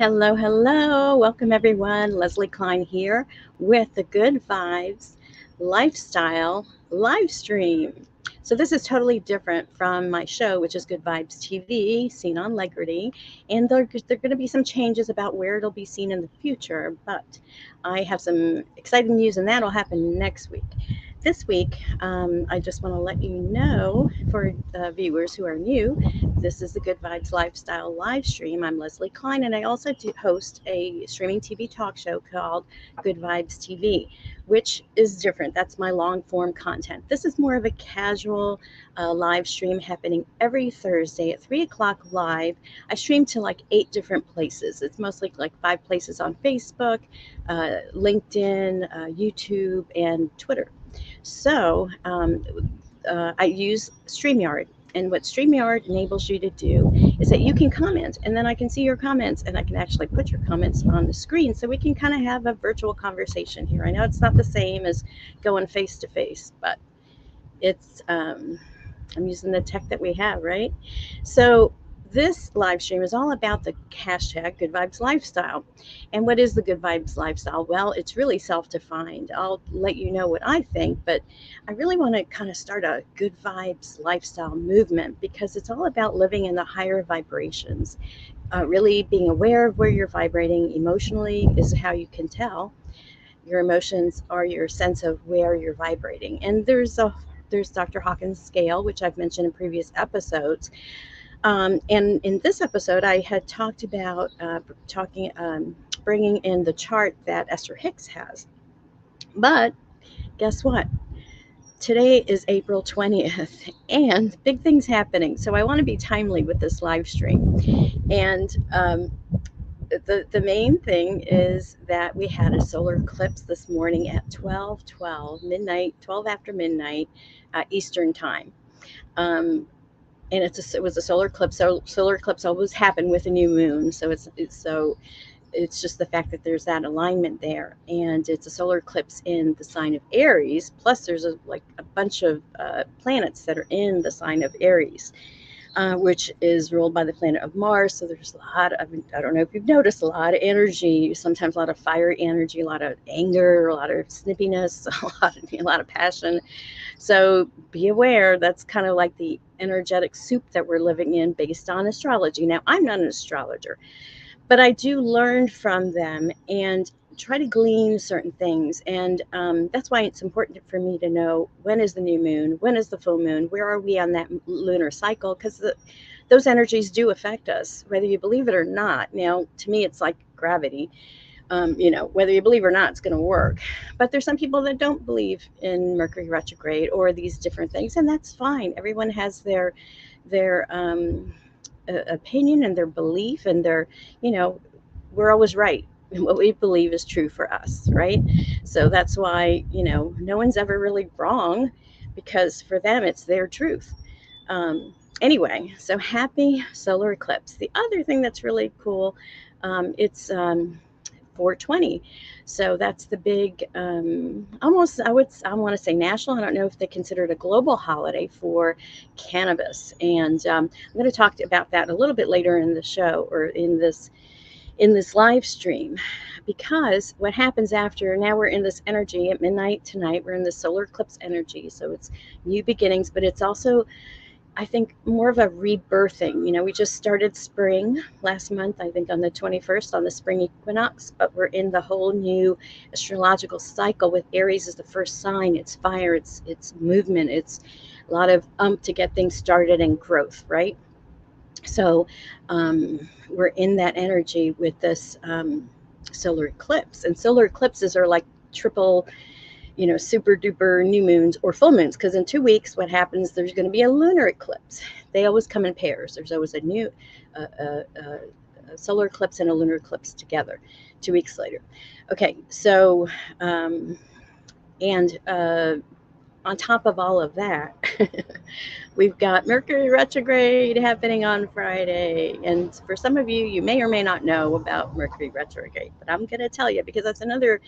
Hello, hello. Welcome, everyone. Leslie Klein here with the Good Vibes Lifestyle live stream. So, this is totally different from my show, which is Good Vibes TV, seen on Legrity. And there are going to be some changes about where it'll be seen in the future. But I have some exciting news, and that'll happen next week. This week, I just want to let you know for viewers who are new, this is the Good Vibes Lifestyle live stream. I'm Leslie Klein, and I also do host a streaming TV talk show called Good Vibes TV, which is different. That's my long form content. This is more of a casual live stream happening every Thursday at 3 o'clock live. I stream to like 8 different places. It's mostly like 5 places on Facebook, LinkedIn, YouTube, and Twitter. So I use StreamYard. And what StreamYard enables you to do is that you can comment, and then I can see your comments, and I can actually put your comments on the screen so we can kind of have a virtual conversation here. I know it's not the same as going face to face, but it's I'm using the tech that we have, right? So this live stream is all about the hashtag Good Vibes Lifestyle. And what is the Good Vibes Lifestyle? Well, it's really self-defined. I'll let you know what I think, but I really want to kind of start a Good Vibes Lifestyle movement because it's all about living in the higher vibrations. Really being aware of where you're vibrating emotionally is how you can tell. Your emotions are your sense of where you're vibrating. And there's Dr. Hawkins' scale, which I've mentioned in previous episodes. And in this episode, I had talked about bringing in the chart that Esther Hicks has. But guess what? Today is April 20th, and big things happening. So I want to be timely with this live stream. And the main thing is that we had a solar eclipse this morning at 12:12 midnight, 12 after midnight Eastern time. Um, and it was a solar eclipse. So solar eclipse always happen with a new moon. So it's just the fact that there's that alignment there, and it's a solar eclipse in the sign of Aries. Plus, there's a bunch of planets that are in the sign of Aries. Which is ruled by the planet of Mars. So there's a lot of, I don't know if you've noticed, a lot of energy, sometimes a lot of fiery energy, a lot of anger, a lot of snippiness, a lot of passion. So be aware that's kind of like the energetic soup that we're living in based on astrology. Now, I'm not an astrologer, but I do learn from them and try to glean certain things. And that's why it's important for me to know when is the new moon, when is the full moon, where are we on that lunar cycle, because those energies do affect us, whether you believe it or not. Now, to me, it's like gravity. Whether you believe it or not, it's going to work. But there's some people that don't believe in Mercury retrograde or these different things, and that's fine. Everyone has their opinion and their belief, and we're always right. And what we believe is true for us, right? So that's why, no one's ever really wrong because for them, it's their truth. Anyway, so happy solar eclipse. The other thing that's really cool, it's 420. So that's the big, almost, I want to say national. I don't know if they consider it a global holiday for cannabis. And I'm going to talk about that a little bit later in the show or in this live stream, because what happens after, now we're in this energy at midnight tonight, we're in the solar eclipse energy. So it's new beginnings, but it's also, I think, more of a rebirthing. We just started spring last month, I think on the 21st, on the spring equinox, but we're in the whole new astrological cycle with Aries as the first sign. It's fire, it's movement, it's a lot of to get things started and growth, right? So we're in that energy with this solar eclipse. And solar eclipses are like triple, super duper new moons or full moons, because in 2 weeks, what happens, there's going to be a lunar eclipse. They always come in pairs. There's always a new a solar eclipse and a lunar eclipse together 2 weeks later. Okay, so and on top of all of that, we've got Mercury retrograde happening on Friday. And for some of you, you may or may not know about Mercury retrograde, but I'm going to tell you because that's another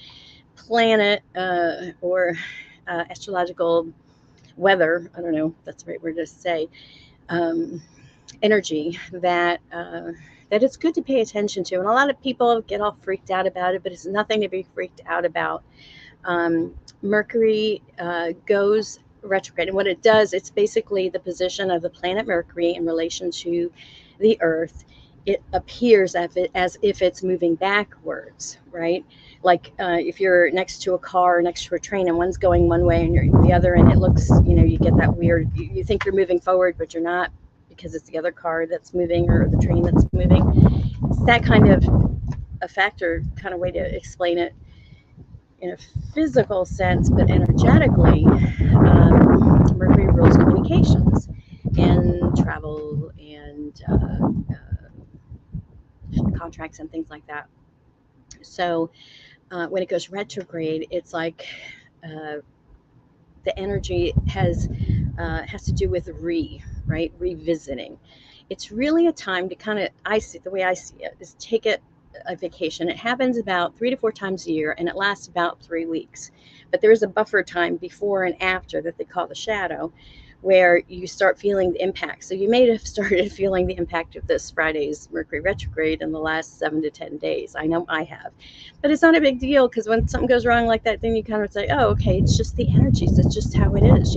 planet or astrological weather. I don't know if that's the right word to say. Energy that that it's good to pay attention to. And a lot of people get all freaked out about it, but it's nothing to be freaked out about. Mercury goes retrograde, and what it does, it's basically the position of the planet Mercury in relation to the Earth. It appears as if it's moving backwards, right? Like if you're next to a car, next to a train, and one's going one way and you're the other, and it looks, you get that weird, you think you're moving forward, but you're not, because it's the other car that's moving or the train that's moving. It's that kind of a factor, kind of way to explain it in a physical sense, but energetically, Mercury rules communications and travel and contracts and things like that. So when it goes retrograde, it's like the energy has to do with right, revisiting. It's really a time to kind of, the way I see it is take it a vacation. It happens about 3 to 4 times a year, and it lasts about 3 weeks. But there is a buffer time before and after that they call the shadow, where you start feeling the impact. So you may have started feeling the impact of this Friday's Mercury retrograde in the last 7 to 10 days. I know I have. But it's not a big deal, because when something goes wrong like that, then you kind of say, oh, okay, it's just the energies. It's just how it is,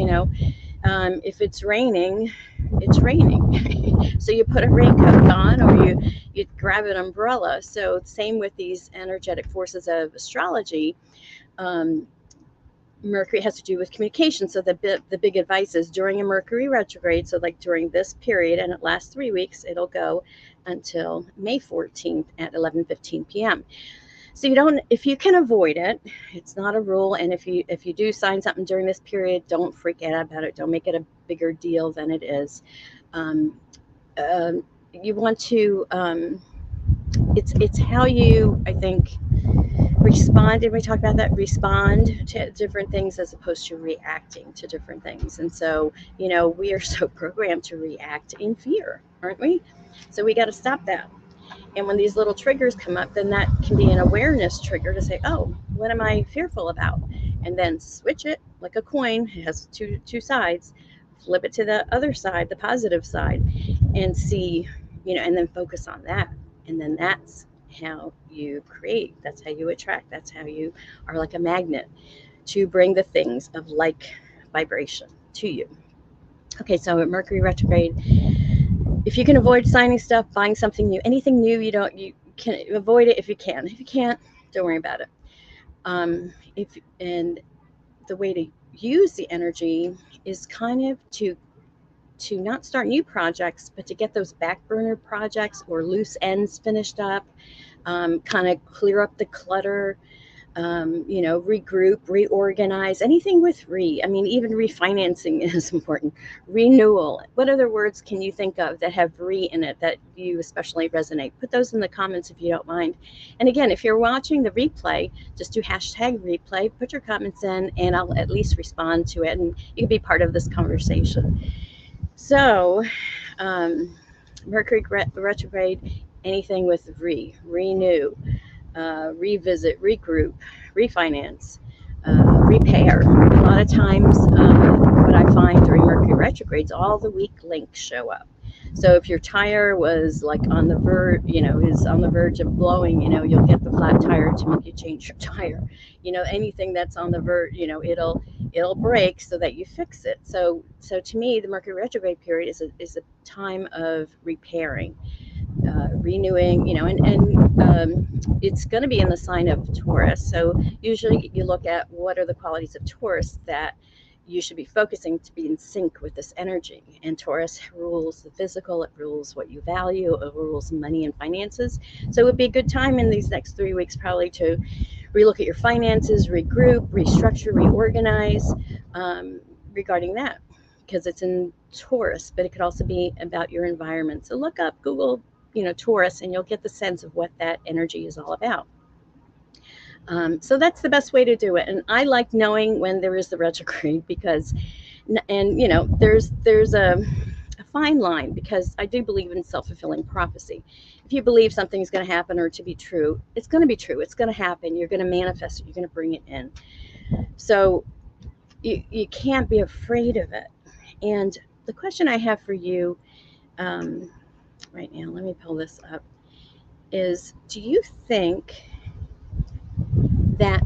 If it's raining, it's raining. So you put a raincoat on, or you grab an umbrella. So same with these energetic forces of astrology. Mercury has to do with communication. So the big advice is during a Mercury retrograde, so like during this period, and it lasts 3 weeks, it'll go until May 14th at 11:15 p.m. So if you can avoid it, it's not a rule. And if you do sign something during this period, don't freak out about it. Don't make it a bigger deal than it is. You want to, it's how you, I think, respond. Did we talk about that? Respond to different things as opposed to reacting to different things. And so, we are so programmed to react in fear, aren't we? So we got to stop that. And when these little triggers come up, then that can be an awareness trigger to say, oh, what am I fearful about? And then switch it like a coin. It has two sides. Flip it to the other side, the positive side, and see, and then focus on that. And then that's how you create. That's how you attract. That's how you are like a magnet to bring the things of like vibration to you. Okay, so at Mercury retrograde, if you can avoid signing stuff, buying something new, anything new, you can avoid it if you can. If you can't, don't worry about it. And the way to use the energy is kind of to not start new projects, but to get those back burner projects or loose ends finished up, kind of clear up the clutter, regroup, reorganize, anything with even refinancing is important. Renewal. What other words can you think of that have re in it that you especially resonate? Put those in the comments if you don't mind. And again, if you're watching the replay, just do #replay, put your comments in, and I'll at least respond to it, and you can be part of this conversation. So, Mercury retrograde, anything with renew, revisit, regroup, refinance, repair. A lot of times, what I find during Mercury retrogrades, all the weak links show up. So if your tire was like on the verge, is on the verge of blowing, you'll get the flat tire to make you change your tire. Anything that's on the verge, it'll break so that you fix it. So to me, the Mercury retrograde period is a time of repairing, renewing, and it's going to be in the sign of Taurus. So usually you look at what are the qualities of Taurus that you should be focusing to be in sync with this energy. And Taurus rules the physical, it rules what you value, it rules money and finances. So it would be a good time in these next 3 weeks probably to relook at your finances, regroup, restructure, reorganize, regarding that, because it's in Taurus, but it could also be about your environment. So look up, Google, Taurus, and you'll get the sense of what that energy is all about. So that's the best way to do it. And I like knowing when there is the retrograde because, there's a fine line, because I do believe in self-fulfilling prophecy. If you believe something's going to happen or to be true, it's going to be true. It's going to happen. You're going to manifest it. You're going to bring it in. So you can't be afraid of it. And the question I have for you right now, let me pull this up. is, do you think that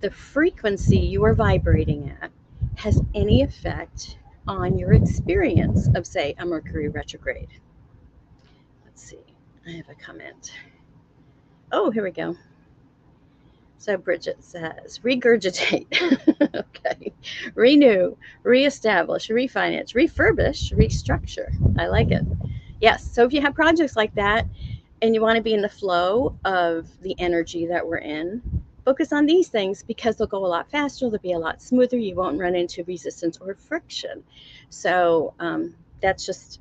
the frequency you are vibrating at has any effect on your experience of, say, a Mercury retrograde? Let's see. I have a comment. Oh, here we go. So Bridget says, regurgitate. Okay. Renew, reestablish, refinance, refurbish, restructure. I like it. Yes. So if you have projects like that and you want to be in the flow of the energy that we're in, focus on these things because they'll go a lot faster. They'll be a lot smoother. You won't run into resistance or friction. So that's just,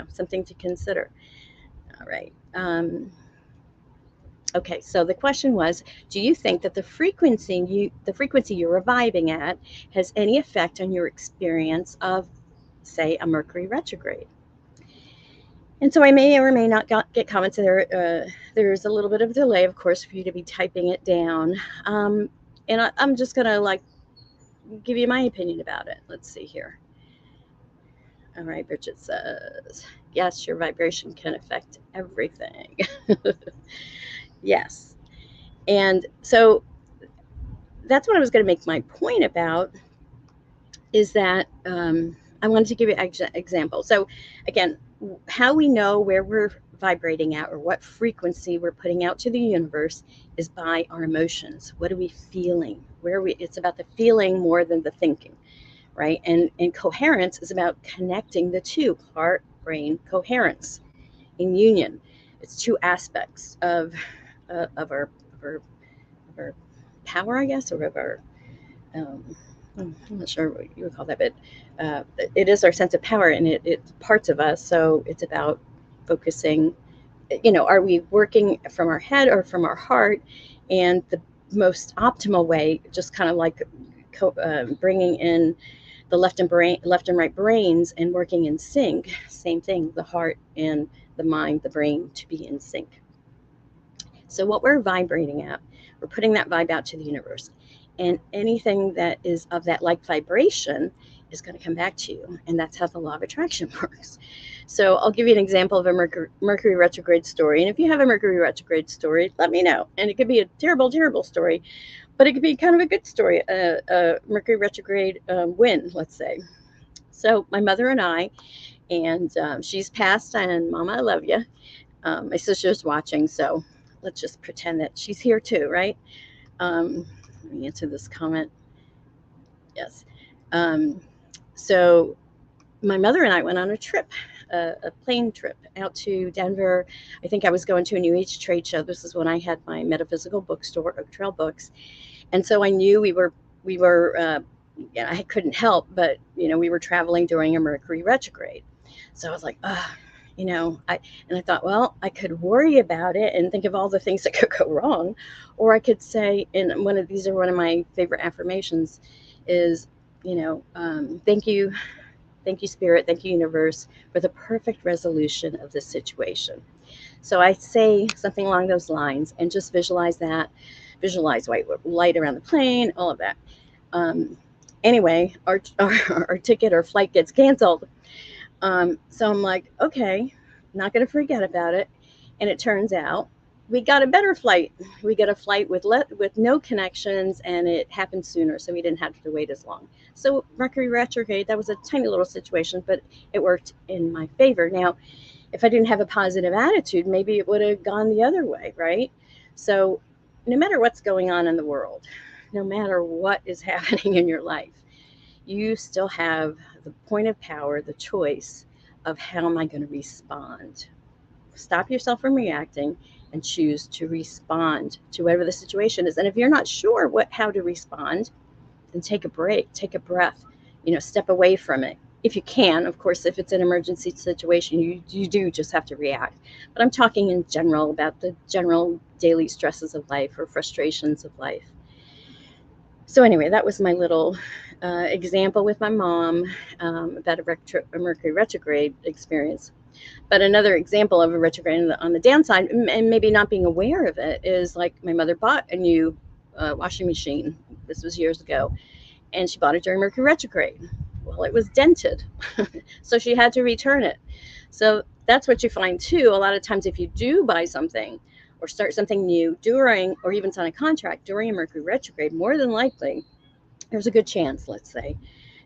something to consider. All right. Okay, so the question was, do you think that the frequency you're reviving at has any effect on your experience of, say, a Mercury retrograde? And so I may or may not get comments there. There's a little bit of a delay, of course, for you to be typing it down. And I'm just going to give you my opinion about it. Let's see here. All right, Bridget says, yes, your vibration can affect everything. Yes. And so that's what I was going to make my point about, is that I wanted to give you an example. So again, how we know where we're vibrating at or what frequency we're putting out to the universe is by our emotions. What are we feeling? It's about the feeling more than the thinking, right? And coherence is about connecting the two, heart, brain, coherence in union. It's two aspects of our power, I guess, or of our I'm not sure what you would call that, but it is our sense of power, and it's parts of us. So it's about focusing. Are we working from our head or from our heart? And the most optimal way, just kind of like bringing in the left and right brains and working in sync. Same thing, the heart and the mind, the brain, to be in sync. So what we're vibrating at, we're putting that vibe out to the universe. And anything that is of that like vibration is going to come back to you. And that's how the law of attraction works. So I'll give you an example of a Mercury retrograde story. And if you have a Mercury retrograde story, let me know. And it could be a terrible, terrible story, but it could be kind of a good story, a Mercury retrograde win, let's say. So my mother and I, and she's passed, and Mama, I love you. My sister's watching, so let's just pretend that she's here too, right? Let me answer this comment. Yes. So my mother and I went on a trip, a plane trip out to Denver. I think I was going to a New Age trade show. This is when I had my metaphysical bookstore, Oak Trail Books. And so I knew we were I couldn't help, but, we were traveling during a Mercury retrograde. So I was like, I thought, well, I could worry about it and think of all the things that could go wrong, or I could say, and one of my favorite affirmations is, thank you, Spirit, thank you, universe, for the perfect resolution of this situation. So I say something along those lines and just visualize white light around the plane, all of that. Anyway, our ticket or flight gets canceled. So I'm like, okay, not going to forget about it. And it turns out we got a better flight. We got a flight with no connections, and it happened sooner, so we didn't have to wait as long. So Mercury retrograde, that was a tiny little situation, but it worked in my favor. Now, if I didn't have a positive attitude, maybe it would have gone the other way, right? So no matter what's going on in the world, no matter what is happening in your life, you still have the point of power, the choice of how am I going to respond. Stop yourself from reacting and choose to respond to whatever the situation is. And if you're not sure how to respond, then take a break, take a breath, step away from it. If you can, of course, if it's an emergency situation, you do just have to react. But I'm talking in general about the general daily stresses of life or frustrations of life. So anyway, that was my little example with my mom about a Mercury retrograde experience. But another example of a retrograde on the downside, and maybe not being aware of it, is like my mother bought a new washing machine. This was years ago. And she bought it during Mercury retrograde. Well, it was dented. So she had to return it. So that's what you find too. A lot of times if you do buy something or start something new during, or even sign a contract during a Mercury retrograde, more than likely, there's a good chance, let's say,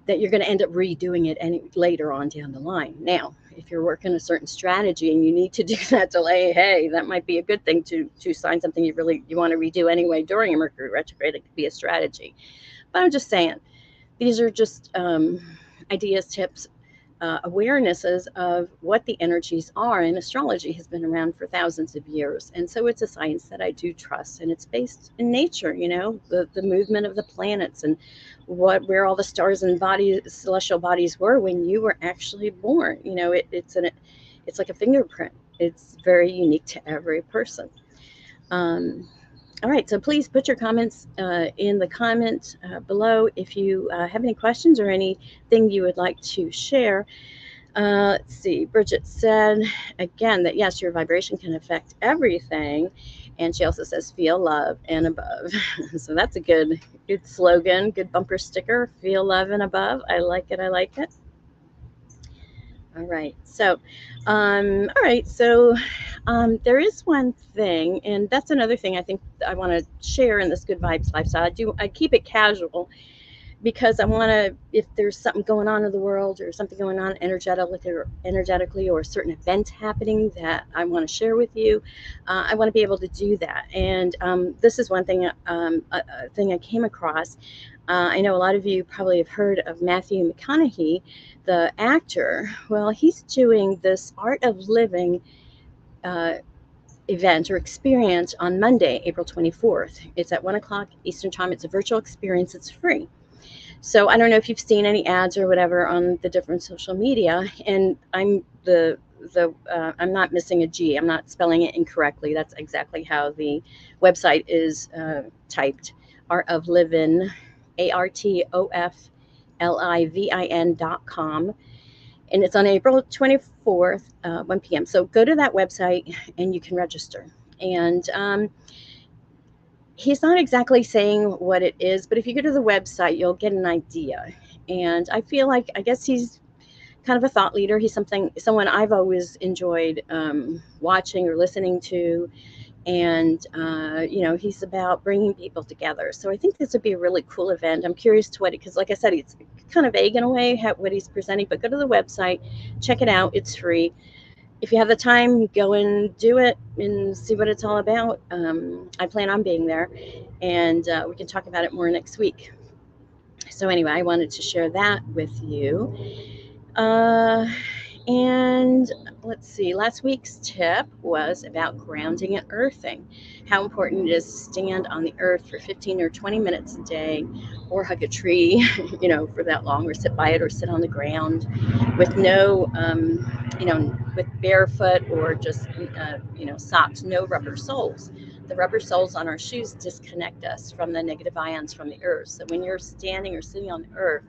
that you're going to end up redoing it later on down the line. Now, if you're working a certain strategy and you need to do that delay, hey, that might be a good thing to sign something you want to redo anyway during a Mercury retrograde. It could be a strategy. But I'm just saying, these are just ideas, tips, awarenesses of what the energies are. And astrology has been around for thousands of years. And so it's a science that I do trust. And it's based in nature, the movement of the planets and where all the stars and celestial bodies were when you were actually born. It's like a fingerprint. It's very unique to every person. All right, so please put your comments in the comments below if you have any questions or anything you would like to share. Let's see, Bridget said again that yes, your vibration can affect everything. And she also says, feel love and above. So that's a good slogan, good bumper sticker, feel love and above. I like it. All right. So, there is one thing, and that's another thing I think I want to share in this good vibes lifestyle. I keep it casual because I want to, if there's something going on in the world or something going on energetically or a certain event happening that I want to share with you, I want to be able to do that. And this is one thing, a thing I came across. I know a lot of you probably have heard of Matthew McConaughey, the actor. Well, he's doing this Art of Living event or experience on Monday, April 24th. It's at 1 o'clock Eastern Time. It's a virtual experience. It's free. So I don't know if you've seen any ads or whatever on the different social media, and I'm I'm not missing a G. I'm not spelling it incorrectly. That's exactly how the website is typed. Art of Livin, ARTOFLIVIN.com. And it's on April 24th, 1 p.m. So go to that website and you can register. And he's not exactly saying what it is, but if you go to the website, you'll get an idea. And I feel like, I guess he's kind of a thought leader. He's someone I've always enjoyed watching or listening to. And, he's about bringing people together. So I think this would be a really cool event. I'm curious to because like I said, it's kind of vague in a way, what he's presenting, but go to the website, check it out. It's free. If you have the time, go and do it and see what it's all about. I plan on being there, and we can talk about it more next week. So anyway, I wanted to share that with you. And let's see, last week's tip was about grounding and earthing, how important it is to stand on the earth for 15 or 20 minutes a day, or hug a tree, for that long, or sit by it, or sit on the ground with no, with barefoot or just, socks, no rubber soles. The rubber soles on our shoes disconnect us from the negative ions from the earth. So when you're standing or sitting on the earth,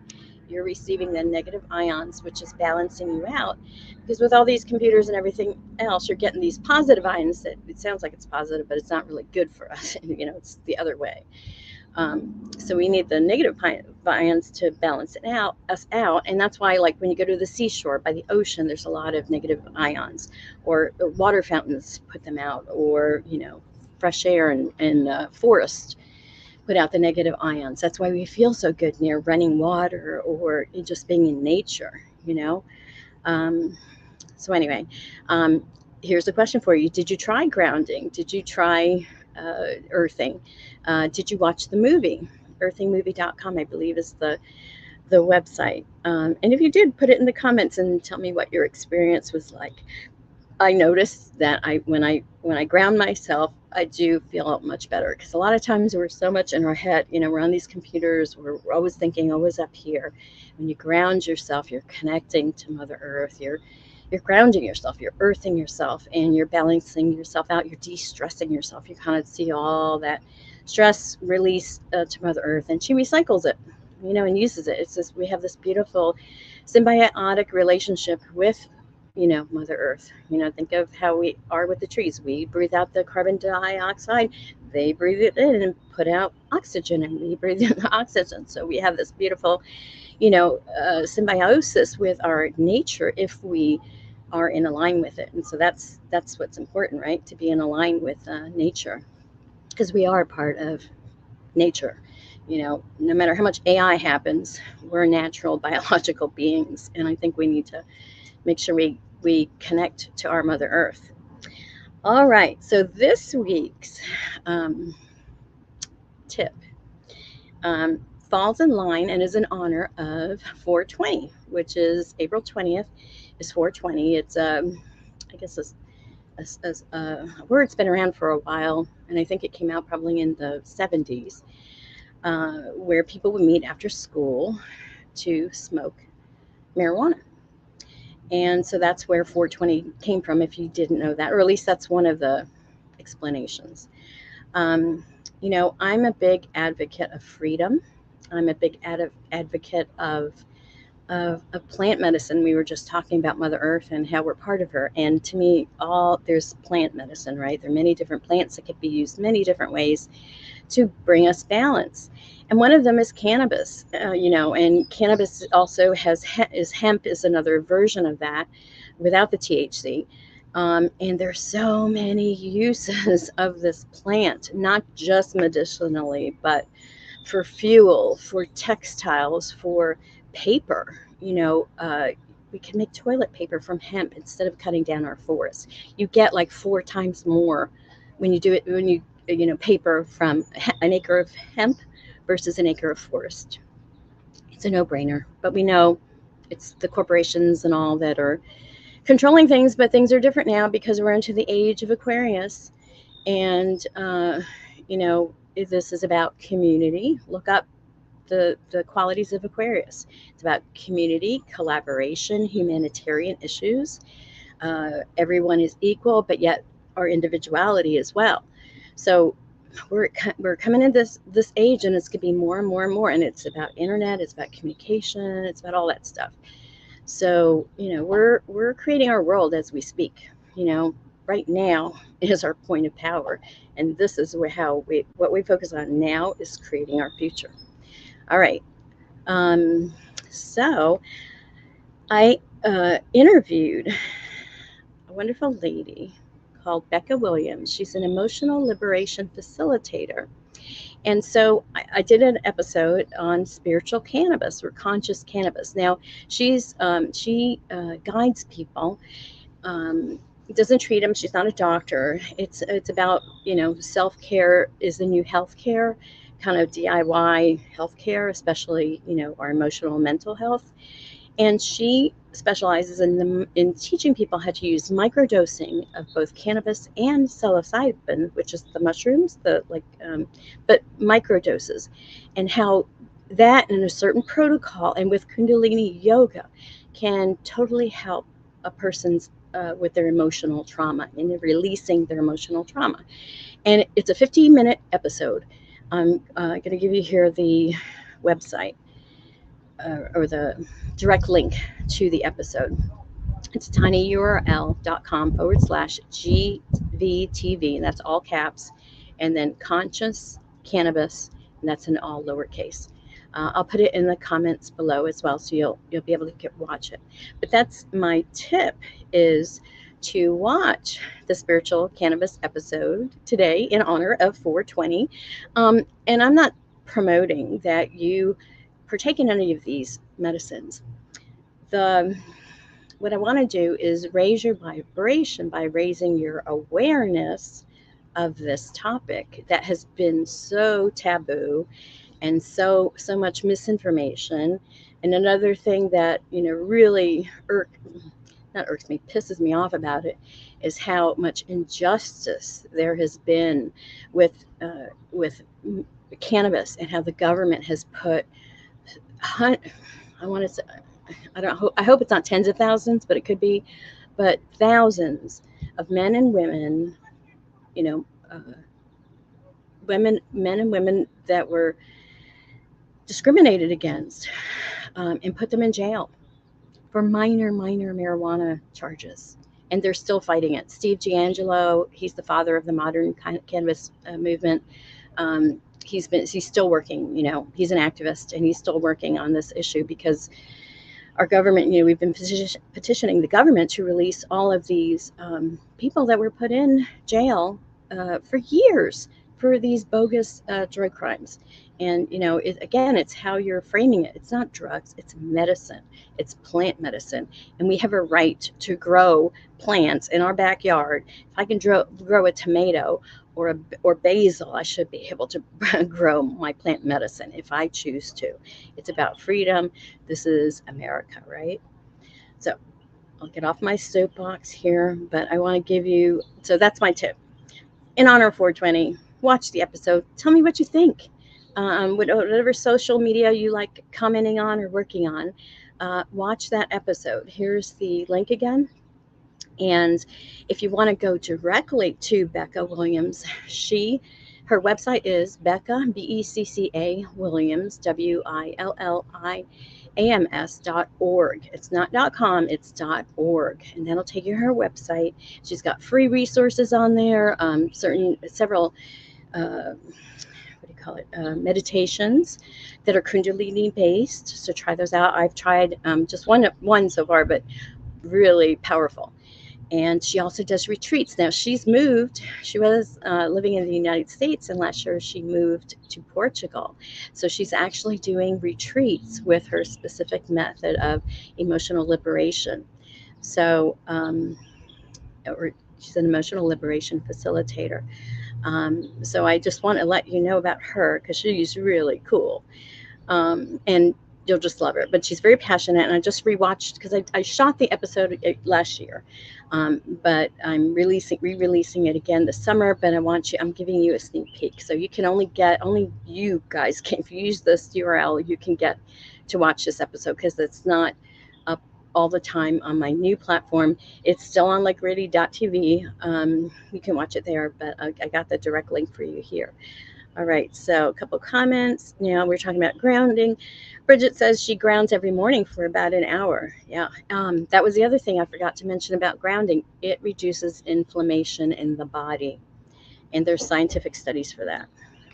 you're receiving the negative ions, which is balancing you out. Because with all these computers and everything else, you're getting these positive ions that it sounds like it's positive, but it's not really good for us. It's the other way. So we need the negative ions to balance us out. And that's why, like when you go to the seashore by the ocean, there's a lot of negative ions, or water fountains put them out, or, fresh air and forest put out the negative ions. That's why we feel so good near running water or just being in nature, So anyway, here's a question for you. Did you try grounding? Did you try earthing? Did you watch the movie? Earthingmovie.com, I believe, is the website. And if you did, put it in the comments and tell me what your experience was like. I noticed that when I ground myself, I do feel much better, because a lot of times we're so much in our head, we're on these computers, we're always thinking, always up here. When you ground yourself, you're connecting to Mother Earth, you're grounding yourself, you're earthing yourself, and you're balancing yourself out, you're de-stressing yourself. You kind of see all that stress release to Mother Earth, and she recycles it, and uses it. It's just, we have this beautiful symbiotic relationship with Mother Earth. Think of how we are with the trees. We breathe out the carbon dioxide, they breathe it in and put out oxygen, and we breathe in the oxygen. So we have this beautiful, symbiosis with our nature if we are in line with it. And so that's what's important, right? To be in line with nature, because we are part of nature. No matter how much AI happens, we're natural biological beings, and I think we need to make sure we connect to our Mother Earth. All right, so this week's tip falls in line and is in honor of 420, which is April 20th is 420. It's I guess a word's been around for a while, and I think it came out probably in the 70s, where people would meet after school to smoke marijuana. And so that's where 420 came from, if you didn't know that, or at least that's one of the explanations. I'm a big advocate of freedom. I'm a big advocate of plant medicine. We were just talking about Mother Earth and how we're part of her. And to me, there's plant medicine, right? There are many different plants that could be used many different ways to bring us balance. And one of them is cannabis, and cannabis also is hemp is another version of that without the THC. And there's so many uses of this plant, not just medicinally, but for fuel, for textiles, for paper. We can make toilet paper from hemp instead of cutting down our forests. You get like 4 times more when you do it, when you paper from an acre of hemp versus an acre of forest. It's a no-brainer, but we know it's the corporations and all that are controlling things, but things are different now because we're into the age of Aquarius. And this is about community. Look up the qualities of Aquarius. It's about community, collaboration, humanitarian issues. Everyone is equal, but yet our individuality as well. So we're coming in this age, and it's going to be more and more and more. And it's about internet, it's about communication, it's about all that stuff. So we're creating our world as we speak. Right now is our point of power, and this is what we focus on now is creating our future. All right. So I interviewed a wonderful lady called Becca Williams. She's an emotional liberation facilitator. And so I did an episode on spiritual cannabis or conscious cannabis. Now, she guides people, doesn't treat them. She's not a doctor. It's about, self-care is the new healthcare, kind of DIY healthcare, especially, our emotional and mental health. And she specializes in teaching people how to use microdosing of both cannabis and psilocybin, which is the mushrooms, but microdoses, and how that in a certain protocol and with Kundalini yoga can totally help a person's with their emotional trauma and releasing their emotional trauma. And it's a 15-minute episode. I'm going to give you here the website. Or the direct link to the episode. It's tinyurl.com/GVTV, and that's all caps, and then conscious cannabis, and that's in all lowercase. I'll put it in the comments below as well, so you'll be able to watch it. But that's my tip, is to watch the spiritual cannabis episode today in honor of 420. And I'm not promoting that you partake in any of these medicines. What I want to do is raise your vibration by raising your awareness of this topic that has been so taboo and so much misinformation. And another thing that really pisses me off about it is how much injustice there has been with cannabis, and how the government has put I hope it's not tens of thousands, but it could be, but thousands of men and women, men and women that were discriminated against, and put them in jail for minor marijuana charges. And they're still fighting it. Steve Giangelo, he's the father of the modern cannabis movement. He's still working, he's an activist, and he's still working on this issue because our government, we've been petitioning the government to release all of these people that were put in jail for years for these bogus drug crimes. And, again, it's how you're framing it. It's not drugs, it's medicine, it's plant medicine. And we have a right to grow plants in our backyard. If I can grow a tomato or basil, I should be able to grow my plant medicine if I choose to. It's about freedom. This is America, right? So I'll get off my soapbox here, but I want to give you, so that's my tip. In honor of 420, watch the episode. Tell me what you think. Whatever social media you like commenting on or working on, watch that episode. Here's the link again. And if you want to go directly to Becca Williams, her website is Becca, Becca Williams, WILLIAMS.org. It's not .com, it's .org. And that'll take you to her website. She's got free resources on there, several meditations that are Kundalini based. So try those out. I've tried just one so far, but really powerful. And she also does retreats. Now she's moved. She was living in the United States, and last year she moved to Portugal. So she's actually doing retreats with her specific method of emotional liberation. So she's an emotional liberation facilitator. So I just want to let you know about her because she's really cool. And you'll just love her. But she's very passionate, and I just rewatched because I shot the episode last year, but I'm re-releasing it again this summer. But I'm giving you a sneak peek, so you can only you guys can, if you use this URL, you can get to watch this episode because it's not up all the time on my new platform. It's still on LikeReady.tv. You can watch it there, but I got the direct link for you here. All right, so a couple comments. We're talking about grounding. Bridget says she grounds every morning for about an hour. Yeah, that was the other thing I forgot to mention about grounding. It reduces inflammation in the body, and there's scientific studies for that.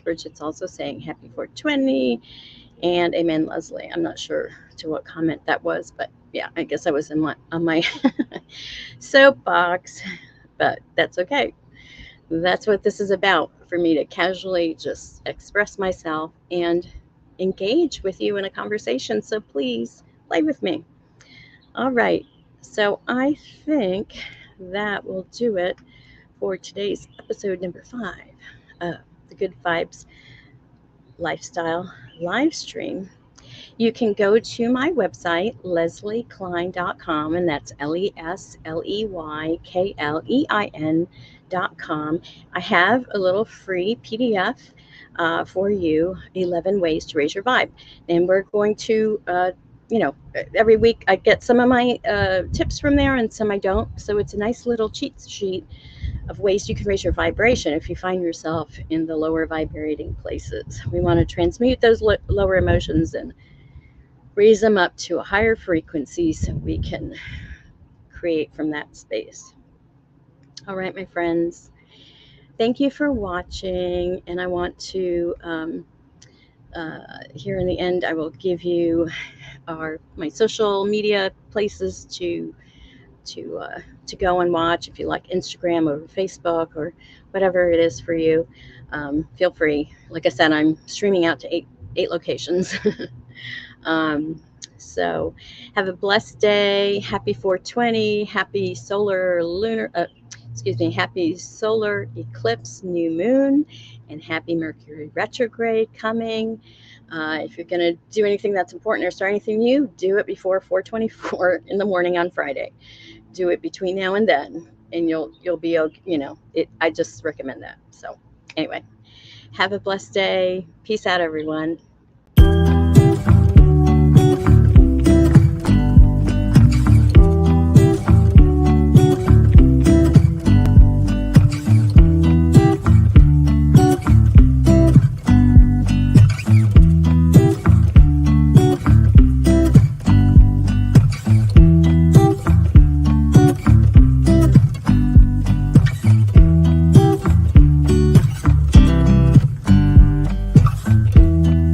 Bridget's also saying happy 420, and amen, Leslie. I'm not sure to what comment that was, but yeah, I guess I was on my soapbox, but that's okay. That's what this is about, for me to casually just express myself and engage with you in a conversation. So please play with me. All right. So I think that will do it for today's episode number 5 of the Good Vibes Lifestyle live stream. You can go to my website, leslieklein.com, and that's LESLEYKLEIN.com. I have a little free PDF for you, 11 ways to raise your vibe. And we're going to, every week I get some of my tips from there and some I don't. So it's a nice little cheat sheet of ways you can raise your vibration if you find yourself in the lower vibrating places. We want to transmute those lower emotions and raise them up to a higher frequency so we can create from that space. All right, my friends, thank you for watching. And I want to, here in the end, I will give you my social media places to go and watch. If you like Instagram or Facebook or whatever it is for you, feel free. Like I said, I'm streaming out to eight locations. So have a blessed day. Happy 420. Happy happy Solar Eclipse New Moon, and happy Mercury Retrograde coming. If you're going to do anything that's important or start anything new, do it before 4:24 in the morning on Friday. Do it between now and then, and you'll be, I just recommend that. So anyway, have a blessed day. Peace out, everyone.